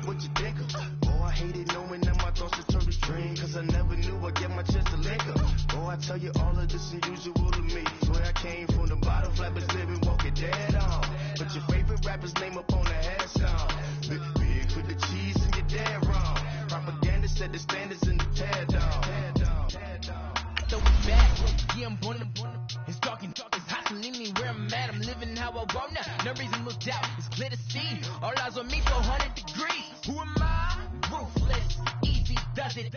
what you think of. Oh, I hated knowing that my thoughts would turn to dream, cause I never knew I'd get my chance to link up. Oh, I tell you all of this unusual to me. Swear I came from the bottom, flappers living, walking dead on. Put your favorite rapper's name up on the head song. Big with the cheese and you're dead wrong. Propaganda set the standards in the tear down. So it's back, yeah, I'm born. It's dark and dark, it's hot, so leave me where I'm at. I'm living how I want now. No reason to look out, it's clear to see. All eyes on me, 400 degrees. Who am I? Ruthless, easy does it.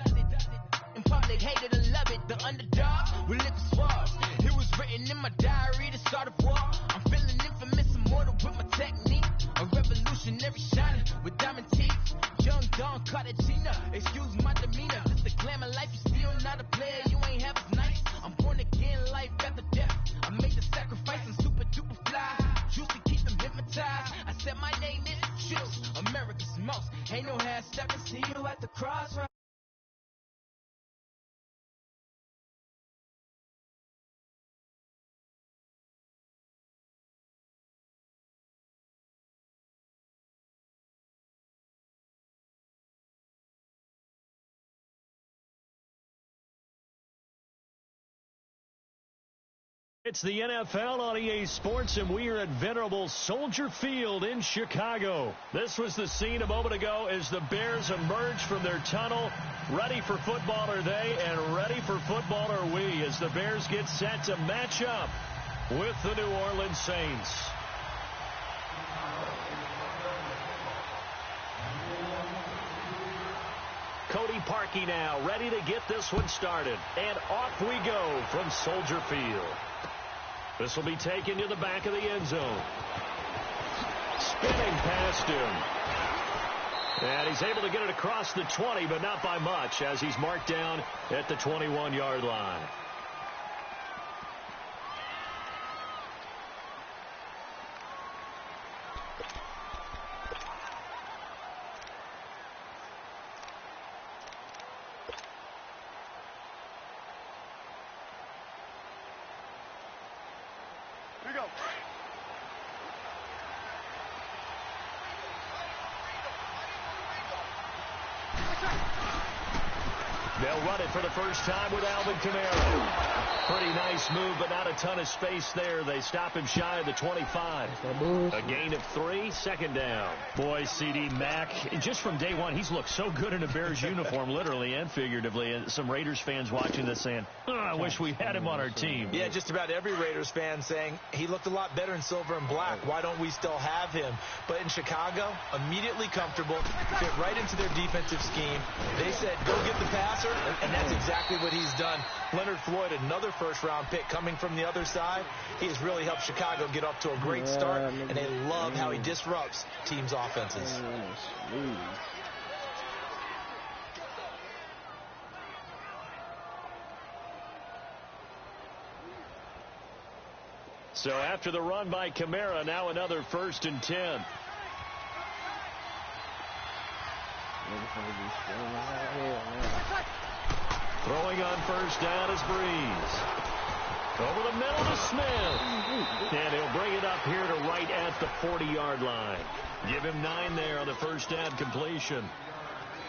In public, hated and love it. The underdog will live the sword. It was written in my diary to start a war. I'm feeling infamous, immortal with my technique. A revolutionary shining with diamond teeth. Young Don Cartagena, excuse my demeanor. This the glamour life, you still not a player, you ain't half as nice. I'm born again, life after death. I made the sacrifice, I'm super duper fly. Used to keep them hypnotized. I said my name is Chips, America's most. Ain't no half stepping, see you at the crossroads. It's the NFL on EA Sports, and we are at venerable Soldier Field in Chicago. This was the scene a moment ago as the Bears emerged from their tunnel. Ready for football are they, and ready for football are we, as the Bears get set to match up with the New Orleans Saints. Cody Parkey now, ready to get this one started. And off we go from Soldier Field. This will be taken to the back of the end zone. Spinning past him. And he's able to get it across the 20, but not by much, as he's marked down at the 21-yard line. Here we go. They'll run it for the first time with Alvin Kamara. Pretty nice move, but not a ton of space there. They stop him shy of the 25. A gain of 3, second down. Boy, C.D. Mack, just from day one, he's looked so good in a Bears uniform, literally and figuratively. And some Raiders fans watching this saying, I wish we had him on our team. Yeah, just about every Raiders fan saying he looked a lot better in silver and black. Why don't we still have him? But in Chicago, immediately comfortable, fit right into their defensive scheme. They said, go get the passer, and that's exactly what he's done. Leonard Floyd, another first-round pick coming from the other side. He has really helped Chicago get off to a great start, and they love how he disrupts teams' offenses. So after the run by Kamara, now another 1st and 10. Throwing on first down is Breeze. Over the middle to Smith. And he'll bring it up here to right at the 40-yard line. Give him 9 there on the first down completion.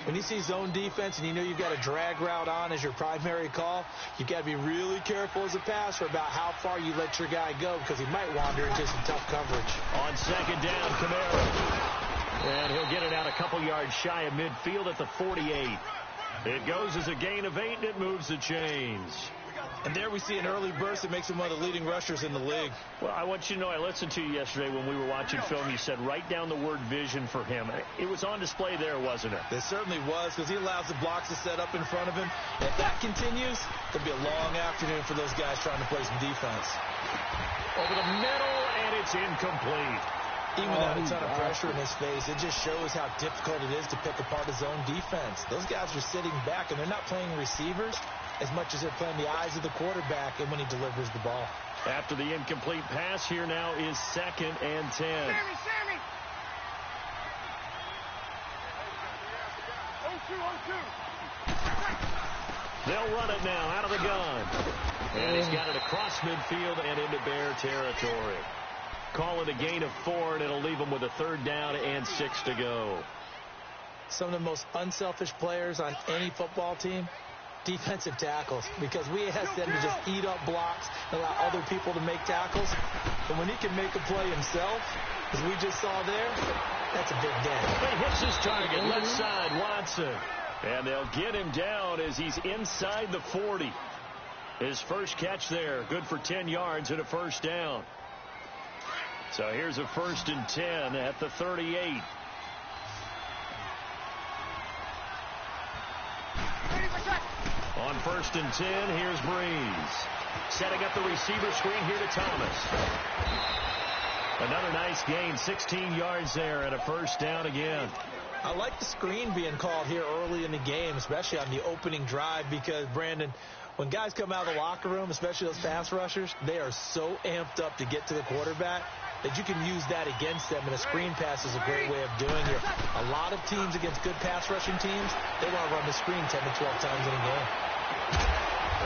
When you see zone defense and you know you've got a drag route on as your primary call, you've got to be really careful as a passer about how far you let your guy go, because he might wander into some tough coverage. On second down, Kamara. And he'll get it out a couple yards shy of midfield at the 48. It goes as a gain of 8, and it moves the chains. And there we see an early burst that makes him one of the leading rushers in the league. Well, I want you to know, I listened to you yesterday when we were watching film. You said write down the word vision for him. It was on display there, wasn't it? It certainly was, because he allows the blocks to set up in front of him. If that continues, it'll be a long afternoon for those guys trying to play some defense. Over the middle, and it's incomplete. Even without a ton of pressure in his face, it just shows how difficult it is to pick apart his own defense. Those guys are sitting back, and they're not playing receivers as much as they're playing the eyes of the quarterback and when he delivers the ball. After the incomplete pass, here now is 2nd and 10. Sammy! 0-2. They'll run it now out of the gun. And he's got it across midfield and into Bear territory. Call it a gain of 4, and it'll leave him with a 3rd down and 6 to go. some of the most unselfish players on any football team? Defensive tackles, because we ask them to just eat up blocks and allow other people to make tackles. But when he can make a play himself, as we just saw there, that's a big day. He hits his target, left side, Watson. And they'll get him down as he's inside the 40. His first catch there, good for 10 yards and a first down. So here's a 1st and 10 at the 38. On 1st and 10, here's Breeze. Setting up the receiver screen here to Thomas. Another nice gain, 16 yards there and a first down again. I like the screen being called here early in the game, especially on the opening drive, because, Brandon, when guys come out of the locker room, especially those pass rushers, they are so amped up to get to the quarterback that you can use that against them, and a screen pass is a great way of doing it. A lot of teams against good pass rushing teams, they want to run the screen 10 to 12 times in a game.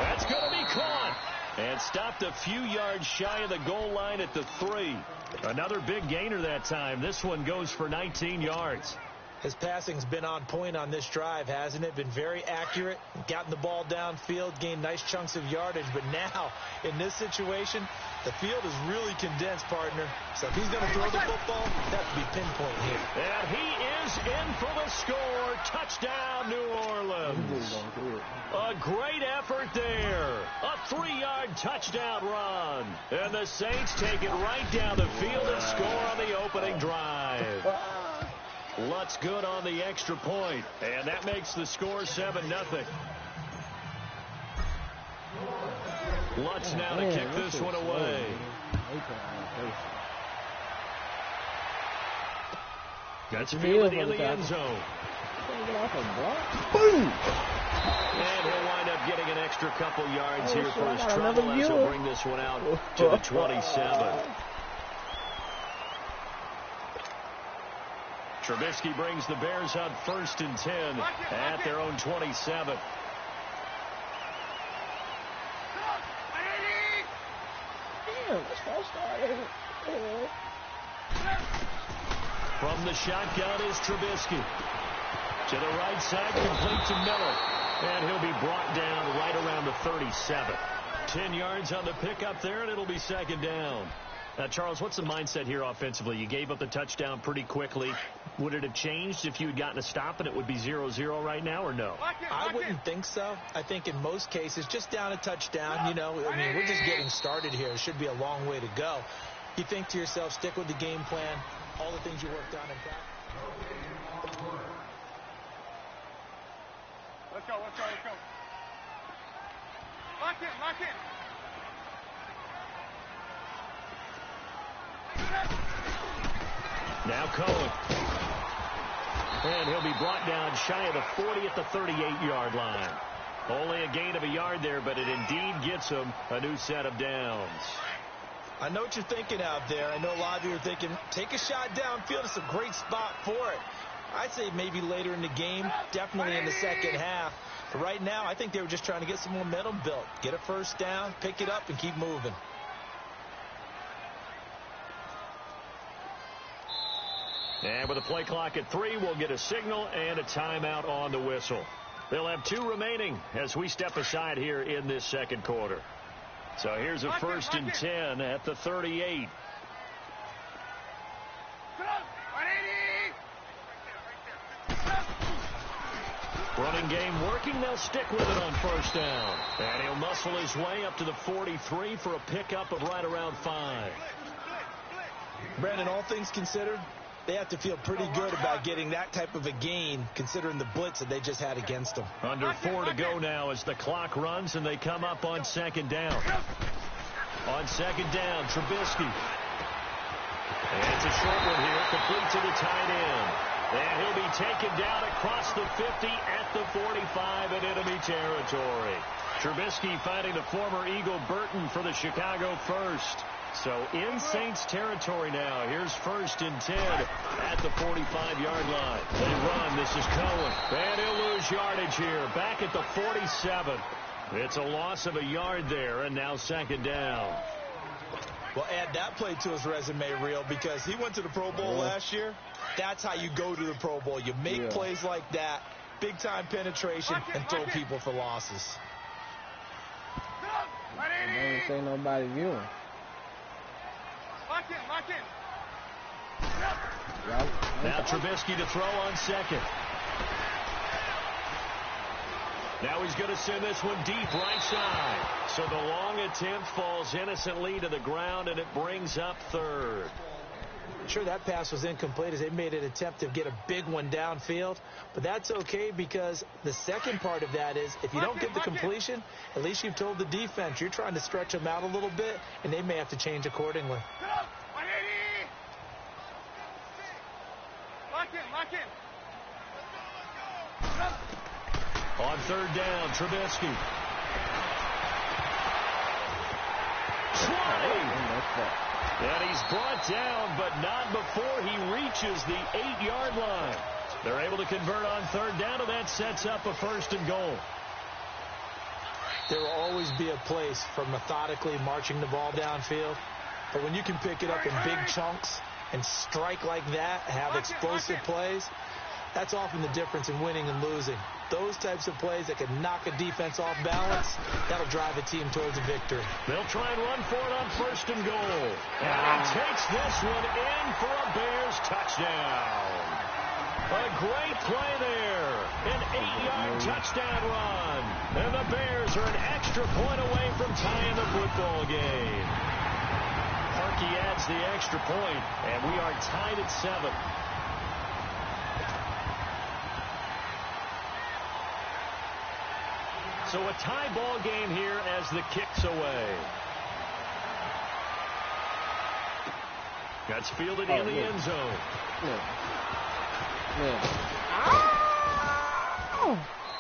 That's going to be caught and stopped a few yards shy of the goal line at the 3. Another big gainer that time. This one goes for 19 yards. His passing's been on point on this drive, hasn't it? Been very accurate, gotten the ball downfield, gained nice chunks of yardage. But now, in this situation, the field is really condensed, partner. So if he's going to throw the football, that would be pinpoint here. And he is in for the score. Touchdown, New Orleans. A great effort there. A 3-yard touchdown run. And the Saints take it right down the field and score on the opening drive. Lutz good on the extra point, and that makes the score 7-0. Lutz now to kick this one away. That's Field in the end zone. Boom! And he'll wind up getting an extra couple yards here for his trouble as he'll bring this one out to the 27. Trubisky brings the Bears on 1st and 10 at their own 27. From the shotgun is Trubisky. To the right side, complete to Miller. And he'll be brought down right around the 37. 10 yards on the pickup there, and it'll be 2nd down. Now, Charles, what's the mindset here offensively? You gave up the touchdown pretty quickly. Would it have changed if you had gotten a stop and it would be 0-0 right now, or no? I wouldn't think so. I think in most cases, just down a touchdown, you know, I mean, we're just getting started here. It should be a long way to go. You think to yourself, stick with the game plan, all the things you worked on in practice. Let's go, let's go, let's go. Lock in, lock in. Now Cohen. And he'll be brought down shy of the 40 at the 38-yard line. Only a gain of a yard there, but it indeed gets him a new set of downs. I know what you're thinking out there. I know a lot of you are thinking, take a shot downfield. It's a great spot for it. I'd say maybe later in the game, definitely in the second half. But right now, I think they were just trying to get some momentum built. Get a first down, pick it up, and keep moving. And with a play clock at 3, we'll get a signal and a timeout on the whistle. They'll have 2 remaining as we step aside here in this second quarter. So here's a 1st and 10 at the 38. Running game working. They'll stick with it on 1st down. And he'll muscle his way up to the 43 for a pickup of right around 5. Brandon, all things considered, they have to feel pretty good about getting that type of a gain, considering the blitz that they just had against them. Under 4 to go now as the clock runs, and they come up on 2nd down. On 2nd down, Trubisky. And it's a short one here, complete to the tight end. And he'll be taken down across the 50 at the 45 in enemy territory. Trubisky finding the former Eagle Burton for the Chicago first. So in Saints territory now. Here's 1st and 10 at the 45-yard line. They run. This is Cohen. And he'll lose yardage here. Back at the 47. It's a loss of a yard there, and now 2nd down. Well, add that play to his resume reel because he went to the Pro Bowl last year. That's how you go to the Pro Bowl. You make plays like that, big-time penetration, and throw people for losses. Don't say nobody viewing. Lock in. Now Trubisky to throw on second. Now he's going to send this one deep right side. So the long attempt falls innocently to the ground, and it brings up third. Sure, that pass was incomplete as they made an attempt to get a big one downfield. But that's okay because the second part of that is if you don't get the completion, at least you've told the defense you're trying to stretch them out a little bit, and they may have to change accordingly. Lock in. On third down, Trubisky. 20. And he's brought down, but not before he reaches the 8-yard line. They're able to convert on third down, and that sets up a 1st and goal. There will always be a place for methodically marching the ball downfield. But when you can pick it up in big chunks and strike like that, have explosive plays, that's often the difference in winning and losing. Those types of plays that can knock a defense off balance, that'll drive a team towards a victory. They'll try and run for it on 1st and goal. And he takes this one in for a Bears touchdown. A great play there. An 8-yard touchdown run. And the Bears are an extra point away from tying the football game. Harkey adds the extra point, and we are tied at 7. So a tie ball game here as the kick's away. That's fielded in the end zone.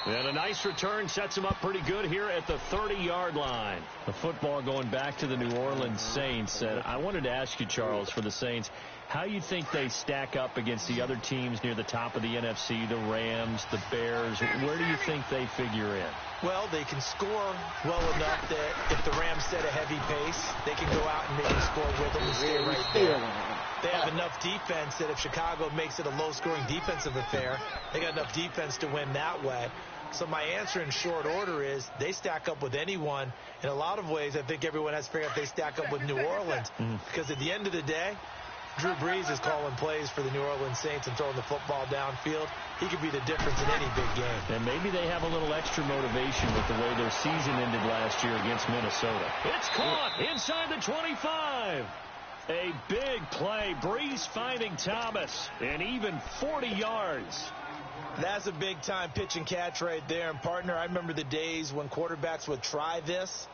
And a nice return sets him up pretty good here at the 30-yard line. The football going back to the New Orleans Saints. And I wanted to ask you, Charles, for the Saints, how you think they stack up against the other teams near the top of the NFC, the Rams, the Bears. Where do you think they figure in? Well, they can score well enough that if the Rams set a heavy pace, they can go out and maybe score with them and stay right there. They have enough defense that if Chicago makes it a low-scoring defensive affair, they got enough defense to win that way. So my answer in short order is they stack up with anyone. In a lot of ways, I think everyone has to figure out if they stack up with New Orleans. Because at the end of the day, Drew Brees is calling plays for the New Orleans Saints and throwing the football downfield. He could be the difference in any big game. And maybe they have a little extra motivation with the way their season ended last year against Minnesota. It's caught inside the 25. A big play. Brees finding Thomas. And even 40 yards. That's a big-time pitch and catch right there. And, partner, I remember the days when quarterbacks would try this.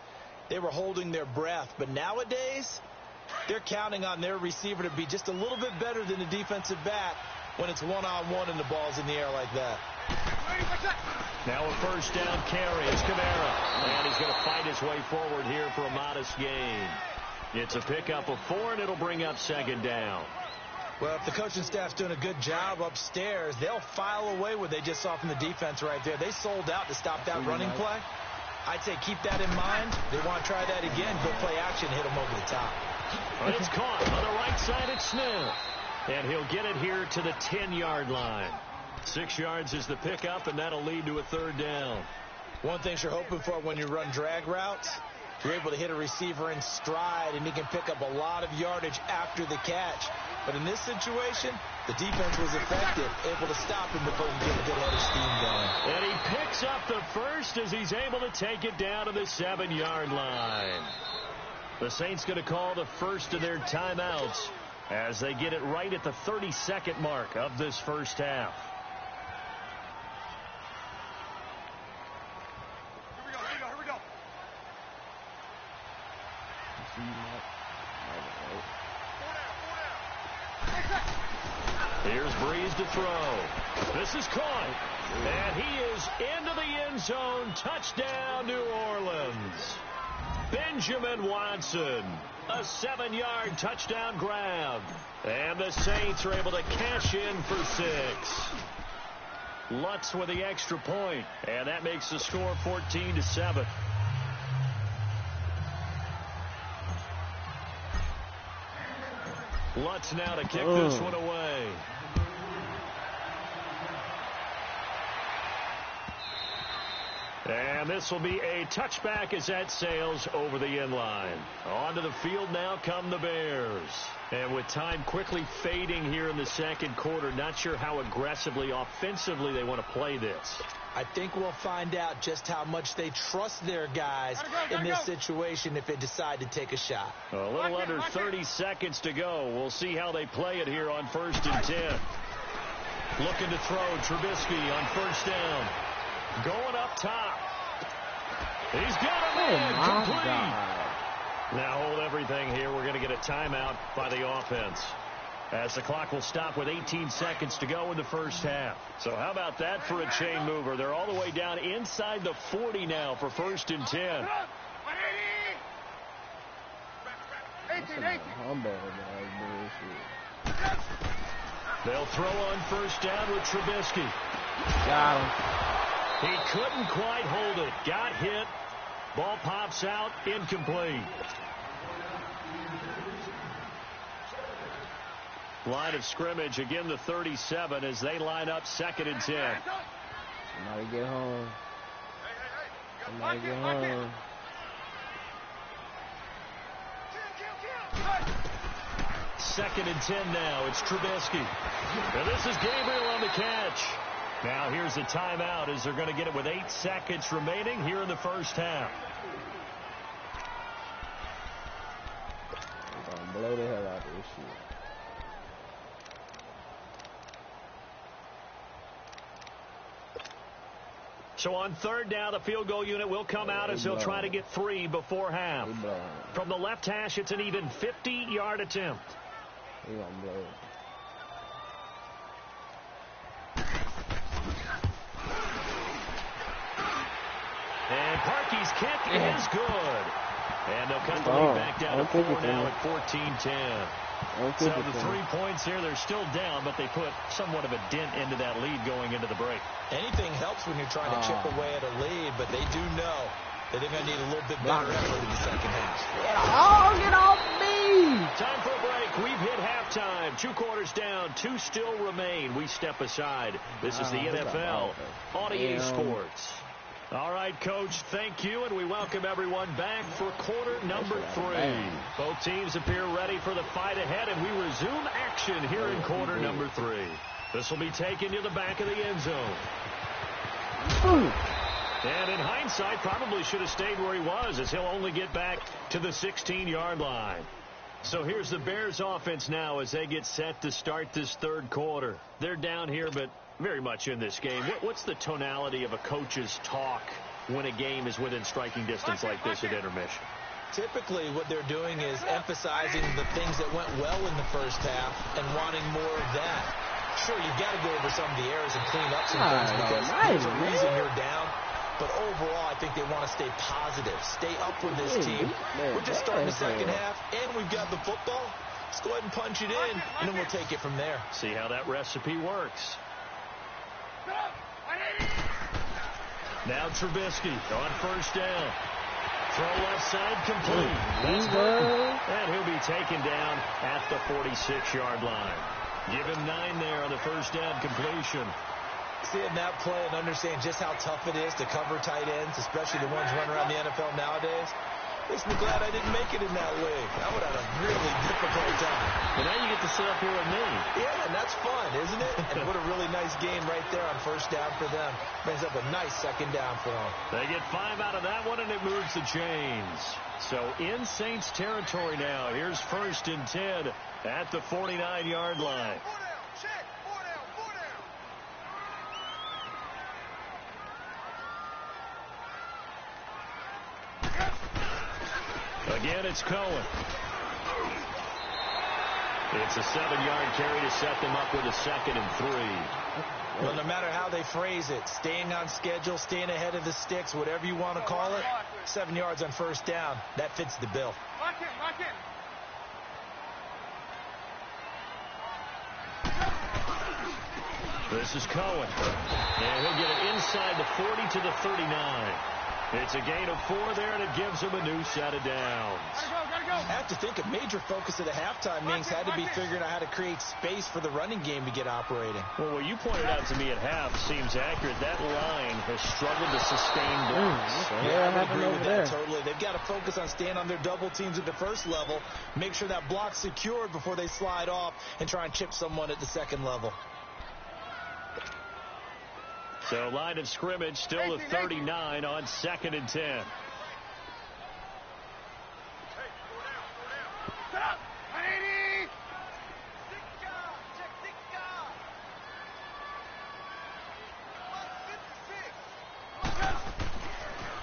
They were holding their breath. But nowadays, they're counting on their receiver to be just a little bit better than the defensive back when it's one-on-one and the ball's in the air like that. Now a first down carry. It's Kamara. And he's going to fight his way forward here for a modest gain. It's a pickup of 4, and it'll bring up 2nd down. Well, if the coaching staff's doing a good job upstairs, they'll file away what they just saw from the defense right there. They sold out to stop that running play. I'd say keep that in mind. They want to try that again. Go play action, hit them over the top. But it's caught on the right side. It's Smith. And he'll get it here to the 10-yard line. 6 yards is the pickup, and that'll lead to a 3rd down. One thing you're hoping for when you run drag routes, you're able to hit a receiver in stride, and he can pick up a lot of yardage after the catch. But in this situation, the defense was effective, able to stop him before he get a good head of steam going. And he picks up the first as he's able to take it down to the 7-yard line. The Saints going to call the first of their timeouts as they get it right at the 32nd mark of this first half. Here we go. Here's Brees to throw. This is caught. And he is into the end zone. Touchdown, New Orleans. Benjamin Watson. A 7-yard touchdown grab. And the Saints are able to cash in for 6. Lutz with the extra point. And that makes the score 14-7. Lutz now to kick this one away. And this will be a touchback as that sails over the end line. Onto the field now come the Bears. And with time quickly fading here in the second quarter, not sure how aggressively, offensively they want to play this. I think we'll find out just how much they trust their guys in this situation if they decide to take a shot. A little under 30 seconds to go. We'll see how they play it here on 1st and 10. Looking to throw. Trubisky on 1st down. Going up top. He's got a man complete. Now hold everything here. We're going to get a timeout by the offense, as the clock will stop with 18 seconds to go in the first half. So how about that for a chain mover? They're all the way down inside the 40 now for 1st and 10. 18. They'll throw on 1st down with Trubisky. Got him. He couldn't quite hold it. Got hit. Ball pops out. Incomplete. Line of scrimmage, again the 37 as they line up 2nd and 10. Somebody get home. Somebody get home. Second and 10 now. It's Trubisky. And this is Gabriel on the catch. Now here's a timeout as they're going to get it with 8 seconds remaining here in the first half. They're going to blow the hell out of this shit. So on 3rd down, the field goal unit will come out as they'll try to get 3 before half. From the left hash, it's an even 50-yard attempt. He gonna blow it. And Parkey's kick is good. And they'll cut the lead back down to 4 now at 14-10. So the 3 points here, they're still down, but they put somewhat of a dent into that lead going into the break. Anything helps when you're trying to chip away at a lead, but they do know that they're going to need a little bit better effort in the second half. Get off me! Time for a break. We've hit halftime. 2 quarters down. 2 still remain. We step aside. This is the NFL on EA Sports. All right, Coach, thank you, and we welcome everyone back for quarter number 3. Both teams appear ready for the fight ahead, and we resume action here in quarter number 3. This will be taken to the back of the end zone. And in hindsight, probably should have stayed where he was, as he'll only get back to the 16-yard line. So here's the Bears offense now as they get set to start this 3rd quarter. They're down here, but very much in this game. What's the tonality of a coach's talk when a game is within striking distance like this at intermission? Typically, what they're doing is emphasizing the things that went well in the first half and wanting more of that. Sure, you've got to go over some of the errors and clean up some things because there's a reason you're down. But overall, I think they want to stay positive, stay up with this team. We're just starting the second half, and we've got the football. Let's go ahead and punch it in, and then we'll take it from there. See how that recipe works. Now Trubisky on 1st down. Throw left side complete. That's good. And he'll be taken down at the 46-yard line. Give him 9 there on the 1st down completion. Seeing that play and understand just how tough it is to cover tight ends, especially the ones running around the NFL nowadays, makes me glad I didn't make it in that league. I would have had a really difficult time. But now you get to sit up here with me. Yeah, and that's fun, isn't it? And what a really nice game right there on 1st down for them. Brings up a nice 2nd down for them. They get 5 out of that one, and it moves the chains. So in Saints territory now. Here's 1st and 10 at the 49-yard line. Again, it's Cohen. It's a 7-yard carry to set them up with a 2nd and 3. Well, no matter how they phrase it, staying on schedule, staying ahead of the sticks, whatever you want to call it, 7 yards on 1st down, that fits the bill. Lock in. This is Cohen. And he'll get it inside the 40 to the 39. It's a gain of 4 there, and it gives them a new set of downs. I have to think a major focus of the halftime meetings had to be figuring out how to create space for the running game to get operating. Well, what you pointed out to me at half seems accurate. That line has struggled to sustain blocks. Yeah, I would agree with that totally. They've got to focus on staying on their double teams at the first level, make sure that block's secured before they slide off and try and chip someone at the second level. So line of scrimmage still at 39 on 2nd and 10.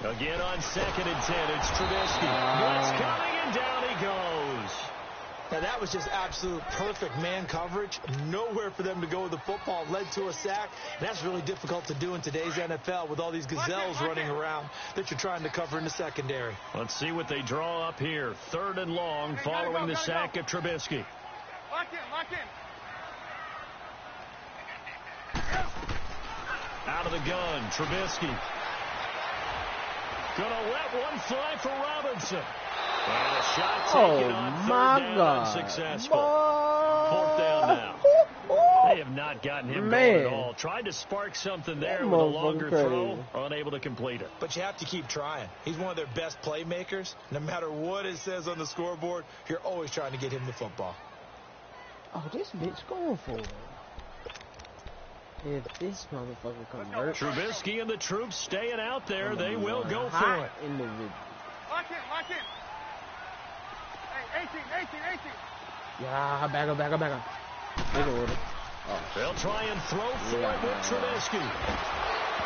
Again on 2nd and 10, it's Trubisky. Blitz coming, and down he goes. Now, that was just absolute perfect man coverage. Nowhere for them to go with the football. Led to a sack. And that's really difficult to do in today's NFL with all these gazelles running around that you're trying to cover in the secondary. Let's see what they draw up here. 3rd and long following the sack of Trubisky. Lock in. Out of the gun, Trubisky. Gonna let one fly for Robinson. And a shot taken on 3rd down, unsuccessful. 4th down now. They have not gotten him going at all. Tried to spark something there with a longer throw, unable to complete it. But you have to keep trying. He's one of their best playmakers. No matter what it says on the scoreboard, you're always trying to get him the football. Oh, this bitch going for it. If this motherfucker converts. Trubisky and the troops staying out there. They will go for it. Individual. Lock in. Hey, 18. Yeah, back up. Big order. Oh. They'll try and throw for it with Trubisky.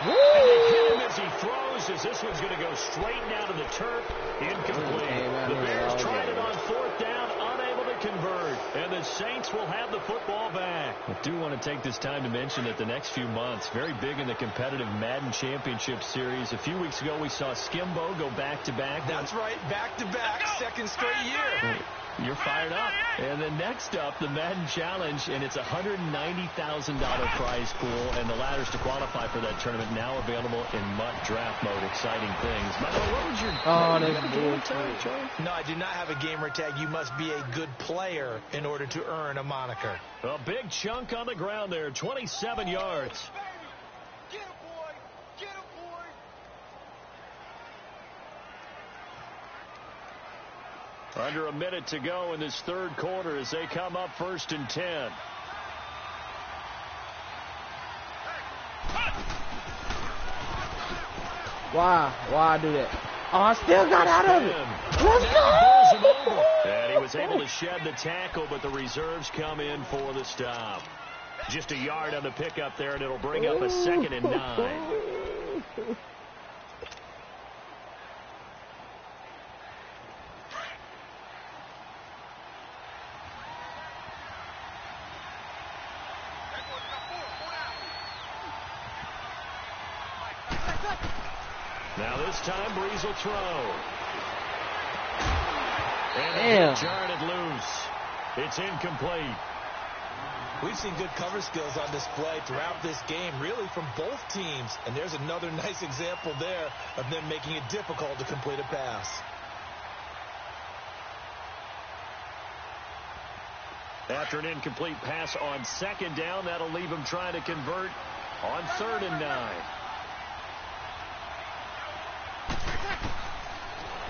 Woo! And they hit him as he throws, as this one's going to go straight down to the turf. Incomplete. The Bears tried it on 4th down, unable to convert. And the Saints will have the football back. I do want to take this time to mention that the next few months, very big in the competitive Madden Championship Series. A few weeks ago, we saw Skimbo go back-to-back. That's right, back-to-back, second straight year. You're fired up. And then next up, the Madden Challenge, and it's a $190,000 prize pool, and the ladders to qualify for that tournament now available in MUT draft mode. Exciting things. By the way, what was your... No, I do not have a gamer tag. You must be a good player in order to earn a moniker. A big chunk on the ground there, 27 yards. Get him, boy. Under a minute to go in this 3rd quarter as they come up 1st and 10. Why do that? Oh, I still got out of it. Let's go! And he was able to shed the tackle, but the reserves come in for the stop. Just a yard on the pickup there, and it'll bring up a 2nd and 9. Now this time, Breeze will throw. And jarred it loose. It's incomplete. We've seen good cover skills on display throughout this game, really from both teams. And there's another nice example there of them making it difficult to complete a pass. After an incomplete pass on 2nd down, that'll leave him trying to convert on 3rd and 9.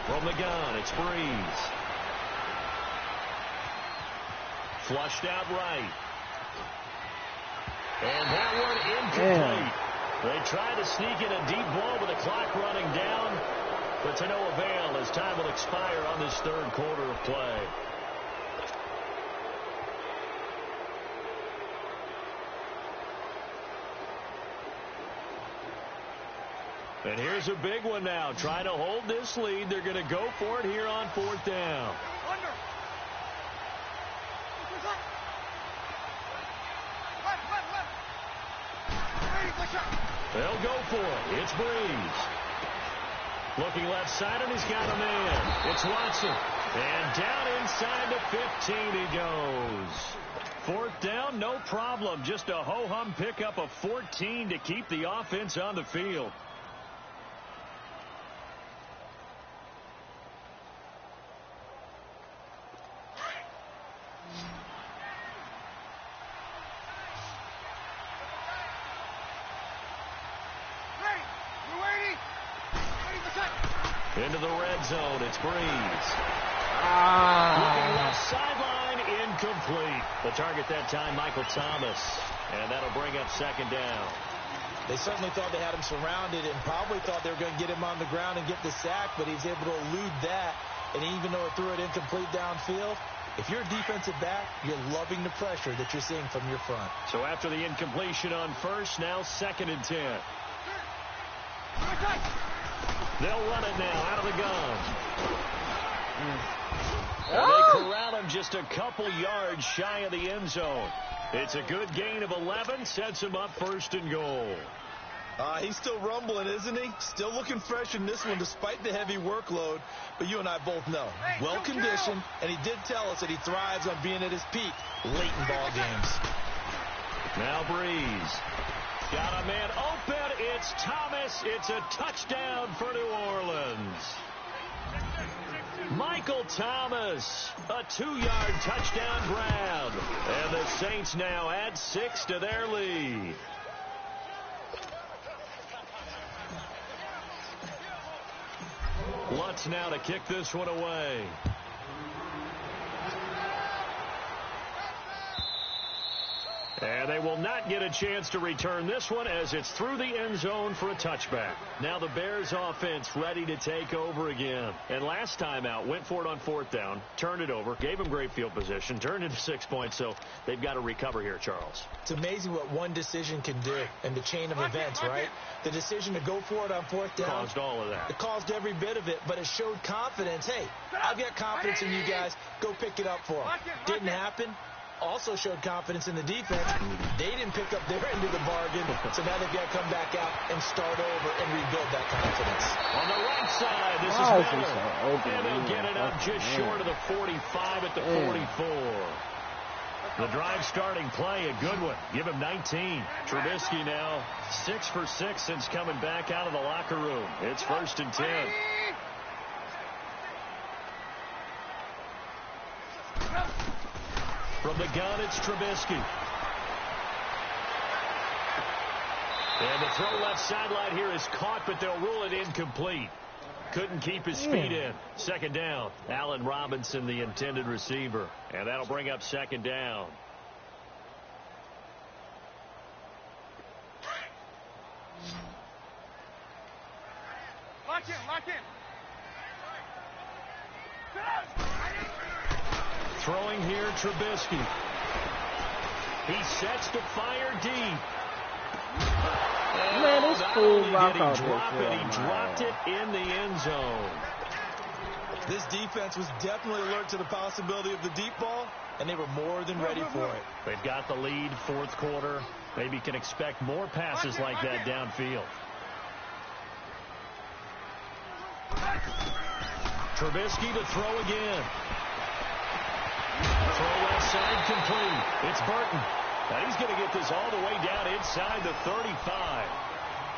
From the gun, it's Breeze. Flushed out right. And that one incomplete. They tried to sneak in a deep ball with the clock running down, but to no avail as time will expire on this 3rd quarter of play. And here's a big one now. Trying to hold this lead. They're going to go for it here on 4th down. They'll go for it. It's Breeze. Looking left side, and he's got a man. It's Watson. And down inside the 15 he goes. 4th down, no problem. Just a ho-hum pickup of 14 to keep the offense on the field. Into the red zone, it's Breeze. Looking left sideline, incomplete. The target that time, Michael Thomas. And that'll bring up second down. They certainly thought they had him surrounded and probably thought they were going to get him on the ground and get the sack, but he's able to elude that. And even though it threw it incomplete downfield, if you're a defensive back, you're loving the pressure that you're seeing from your front. So after the incompletion on first, now 2nd and 10. They'll run it now out of the gun. And they corral him just a couple yards shy of the end zone. It's a good gain of 11, sets him up 1st and goal. He's still rumbling, isn't he? Still looking fresh in this one despite the heavy workload. But you and I both know, well-conditioned, and he did tell us that he thrives on being at his peak late in ball games. Now Breeze. Got a man open. It's Thomas. It's a touchdown for New Orleans. Michael Thomas, a 2-yard touchdown grab. And the Saints now add 6 to their lead. Lutz now to kick this one away. And they will not get a chance to return this one as it's through the end zone for a touchback. Now the Bears offense ready to take over again. And last time out, went for it on 4th down, turned it over, gave them great field position, turned it to 6 points, so they've got to recover here, Charles. It's amazing what one decision can do in the chain of events, right? The decision to go for it on 4th down. Caused all of that. It caused every bit of it, but it showed confidence. Hey, I've got confidence in you guys. Go pick it up for them. Didn't happen. Also showed confidence in the defense. They didn't pick up their end of the bargain, so now they've got to come back out and start over and rebuild that confidence. On the right side, this is Miller. And they'll get it up just short of the 45 at the 44. The drive starting play, a good one. Give him 19. Trubisky now 6 for 6 since coming back out of the locker room. It's 1st and 10. From the gun, it's Trubisky. And the throw left sideline here is caught, but they'll rule it incomplete. Couldn't keep his feet in. 2nd down. Allen Robinson, the intended receiver. And that'll bring up 2nd down. Lock in. Throwing here, Trubisky. He sets to fire deep. Man, this fool He dropped it in the end zone. This defense was definitely alert to the possibility of the deep ball, and they were more than ready for it. They've got the lead, 4th quarter. Maybe can expect more passes like that downfield. Trubisky to throw again. Throw left side complete. It's Burton. Now he's going to get this all the way down inside the 35.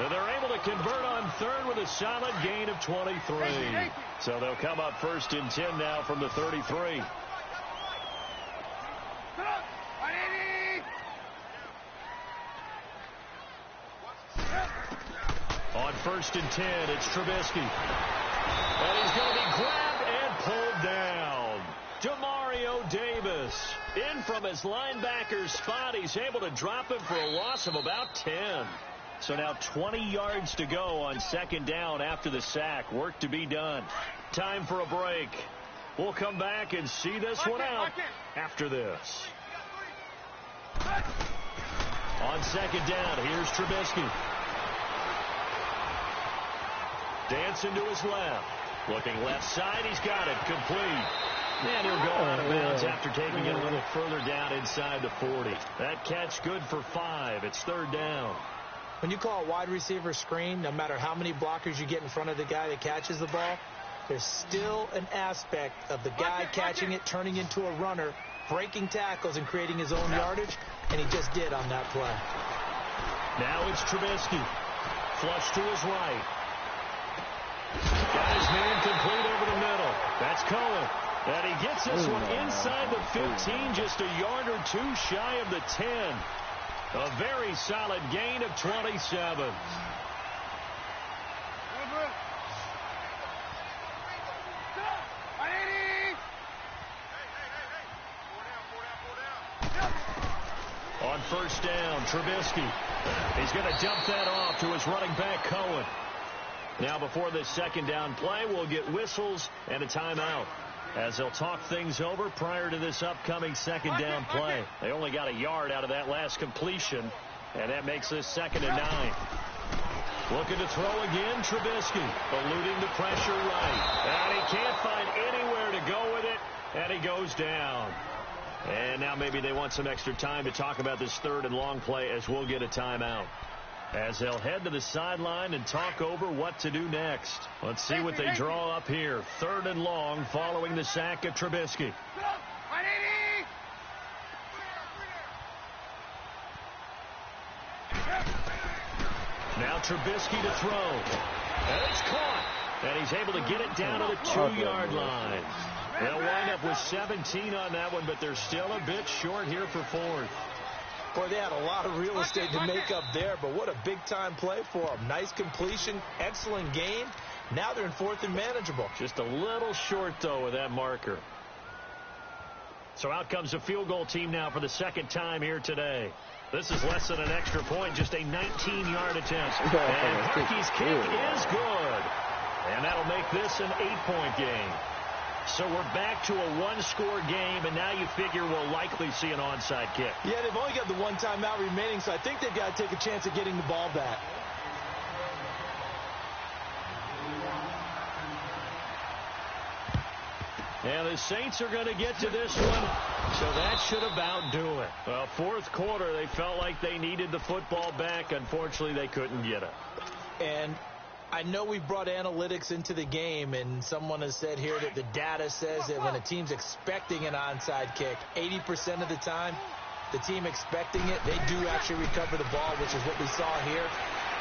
And they're able to convert on 3rd with a solid gain of 23. So they'll come up 1st and 10 now from the 33. On 1st and 10, it's Trubisky. And he's going to be grabbed and pulled down. Demario Davis in from his linebacker spot. He's able to drop him for a loss of about 10. So now 20 yards to go on 2nd down after the sack. Work to be done. Time for a break. We'll come back and see this one out after this. On 2nd down, here's Trubisky. Dancing to his left. Looking left side, he's got it. Complete. And he'll go out of bounds after taking it a little further down inside the 40. That catch good for 5. It's 3rd down. When you call a wide receiver screen, no matter how many blockers you get in front of the guy that catches the ball, there's still an aspect of the guy catching it, turning into a runner, breaking tackles and creating his own yardage, and he just did on that play. Now it's Trubisky. Flush to his right. Got his man complete over the middle. That's Cohen. And he gets this one inside the 15, just a yard or 2 shy of the 10. A very solid gain of 27. first down. Trubisky. He's going to dump that off to his running back, Cohen. Now before this second down play, we'll get whistles and a timeout, as they'll talk things over prior to this upcoming second down play. They only got a yard out of that last completion, and that makes this 2nd and 9. Looking to throw again, Trubisky, eluding the pressure right. And he can't find anywhere to go with it, and he goes down. And now maybe they want some extra time to talk about this 3rd and long play, as we'll get a timeout, as they'll head to the sideline and talk over what to do next. Let's see what they draw up here. 3rd and long following the sack of Trubisky. Now Trubisky to throw. And it's caught. And he's able to get it down to the 2-yard line. They'll wind up with 17 on that one, but they're still a bit short here for 4th. Boy, they had a lot of real estate to make up there, but what a big-time play for them. Nice completion, excellent gain. Now they're in 4th and manageable. Just a little short, though, with that marker. So out comes the field goal team now for the 2nd time here today. This is less than an extra point, just a 19-yard attempt. And Berkey's kick is good. And that'll make this an 8-point game. So we're back to a 1-score game, and now you figure we'll likely see an onside kick. Yeah, they've only got the 1 timeout remaining, so I think they've got to take a chance at getting the ball back. And the Saints are going to get to this one, so that should about do it. Well, 4th quarter, they felt like they needed the football back. Unfortunately, they couldn't get it. And I know we brought analytics into the game, and someone has said here that the data says that when a team's expecting an onside kick, 80% of the time, the team expecting it, they do actually recover the ball, which is what we saw here.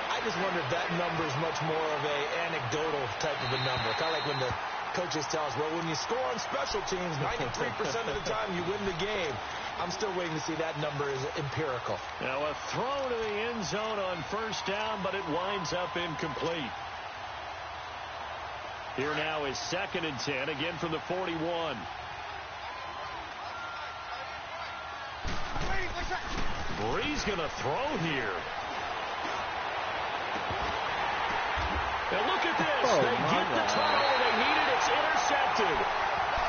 I just wonder if that number is much more of a anecdotal type of a number. Kind of like when the coaches tell us, well, when you score on special teams, 93% of the time you win the game. I'm still waiting to see that number is empirical. Now a throw to the end zone on 1st down, but it winds up incomplete. Here now is 2nd and 10, again from the 41. Bree's going to throw here. Now look at this. They get the turnover they needed. It's intercepted.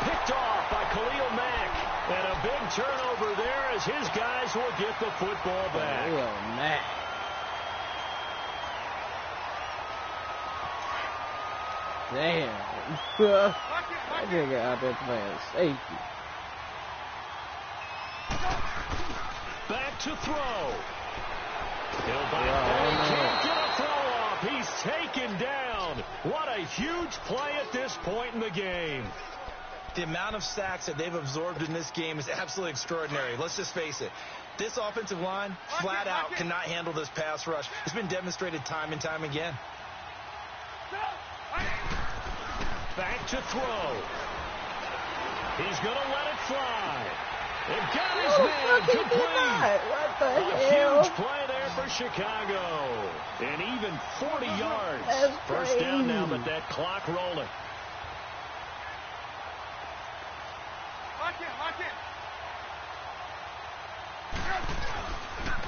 Picked off by Khalil Mack. And a big turnover there as his guys will get the football back. Khalil Mack. Damn. That nigga out there playing safety. Back to throw. He'll buy it. He can't get a throw off. He's taken down. What a huge play at this point in the game. The amount of sacks that they've absorbed in this game is absolutely extraordinary. Let's just face it. This offensive line, flat out, cannot handle this pass rush. It's been demonstrated time and time again. Back to throw. He's going to let it fly. They've got his man complete. What the hell? Huge play there for Chicago. And even 40 yards. That's First crazy. down now, but that clock rolling.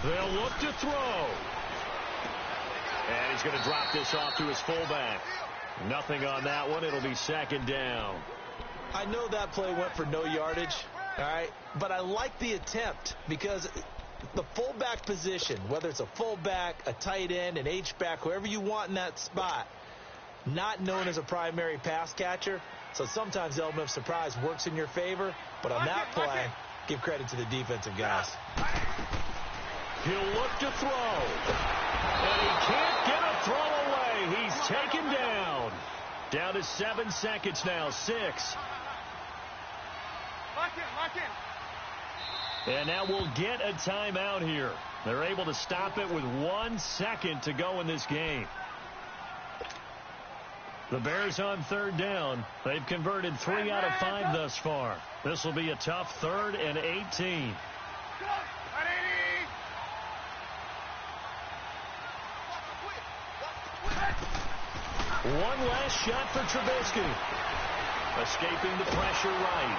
They'll look to throw. And he's going to drop this off to his fullback. Nothing on that one. It'll be 2nd down. I know that play went for no yardage, all right, but I like the attempt because the fullback position, whether it's a fullback, a tight end, an H-back, whoever you want in that spot, not known as a primary pass catcher, so sometimes the element of surprise works in your favor, but on that play, give credit to the defensive guys. He'll look to throw. And he can't get a throw away. He's taken down. Down to 7 seconds now. 6. Lock in. And now we'll get a timeout here. They're able to stop it with 1 second to go in this game. The Bears on 3rd down. They've converted 3 out of 5 thus far. This will be a tough 3rd and 18. One last shot for Trubisky. Escaping the pressure right.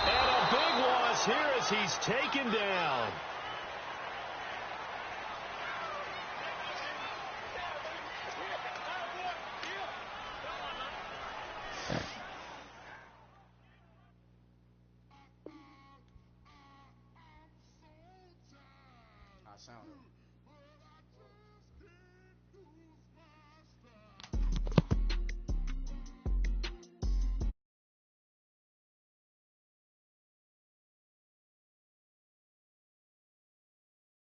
And a big loss here as he's taken down.